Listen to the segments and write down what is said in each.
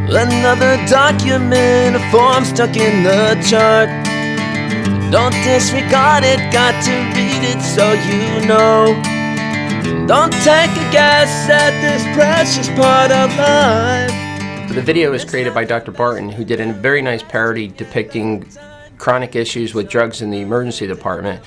Another document, a form stuck in the chart. Don't disregard it, got to read it so you know. Don't take a guess at this precious part of life. The video was created by Dr. Barton, who did a very nice parody depicting chronic issues with drugs in the emergency department.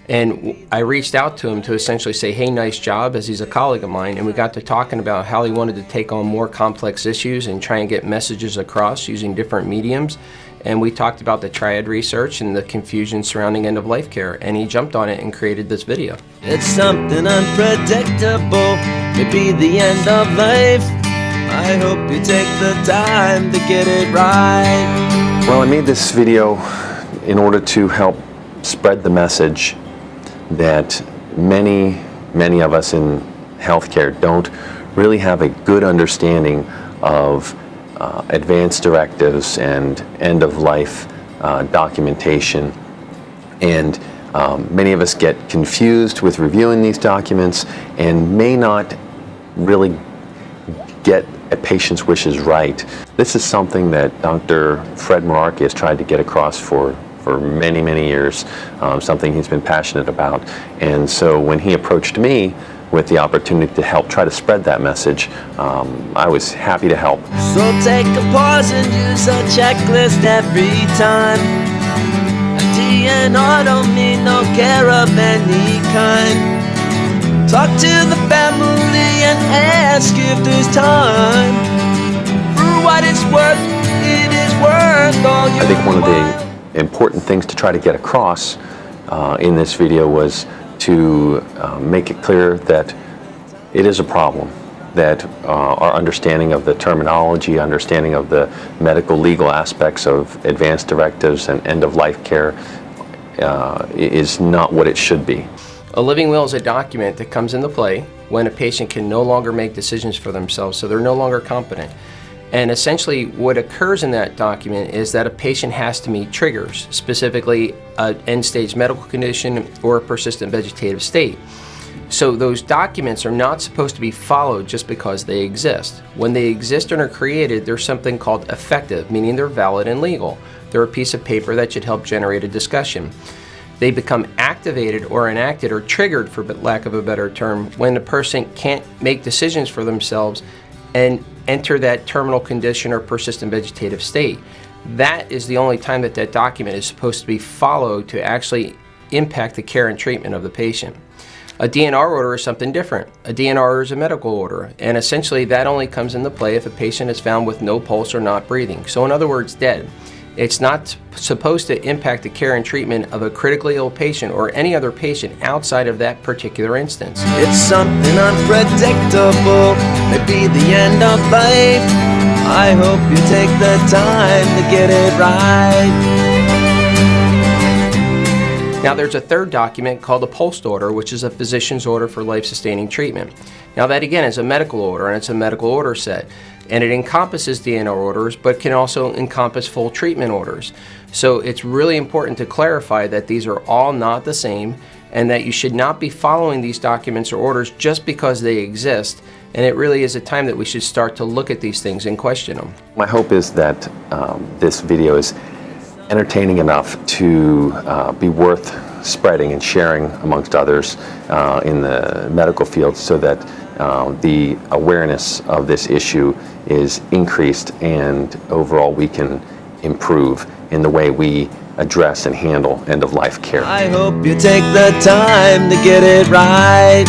And I reached out to him to essentially say, hey, nice job, as he's a colleague of mine, and we got to talking about how he wanted to take on more complex issues and try and get messages across using different mediums. And we talked about the TRIAD research and the confusion surrounding end-of-life care, and he jumped on it and created this video. It's something unpredictable, maybe the end of life. I hope you take the time to get it right. Well, I made this video in order to help spread the message that many of us in healthcare don't really have a good understanding of advanced directives and end-of-life documentation, and many of us get confused with reviewing these documents and may not really get a patient's wishes right. This is something that Dr. Fred Mirarchi has tried to get across for many years, something he's been passionate about. And so when he approached me with the opportunity to help try to spread that message, I was happy to help. So take a pause and use a checklist every time. A DNR don't mean no care of any kind. Talk to the family and ask if there's time. For what it's worth, it is worth all your I think one of the important things to try to get across in this video was to make it clear that it is a problem, that our understanding of the terminology, understanding of the medical legal aspects of advanced directives and end-of-life care is not what it should be. A living will is a document that comes into play when a patient can no longer make decisions for themselves, so they're no longer competent. And essentially what occurs in that document is that a patient has to meet triggers, specifically an end-stage medical condition or a persistent vegetative state. So those documents are not supposed to be followed just because they exist. When they exist and are created, they're something called effective, meaning they're valid and legal. They're a piece of paper that should help generate a discussion. They become activated or enacted or triggered, for lack of a better term, when the person can't make decisions for themselves and enter that terminal condition or persistent vegetative state. That is the only time that that document is supposed to be followed to actually impact the care and treatment of the patient. A DNR order is something different. A DNR order is a medical order, and essentially that only comes into play if a patient is found with no pulse or not breathing. So in other words, dead. It's not supposed to impact the care and treatment of a critically ill patient or any other patient outside of that particular instance. It's something unpredictable, maybe the end of life. I hope you take the time to get it right. Now there's a third document called a POLST order, which is a physician's order for life-sustaining treatment. Now that again is a medical order, and it's a medical order set. And it encompasses DNR orders, but can also encompass full treatment orders. So it's really important to clarify that these are all not the same, and that you should not be following these documents or orders just because they exist. And it really is a time that we should start to look at these things and question them. My hope is that this video is entertaining enough to be worth spreading and sharing amongst others in the medical field, so that the awareness of this issue is increased and overall we can improve in the way we address and handle end-of-life care. I hope you take the time to get it right.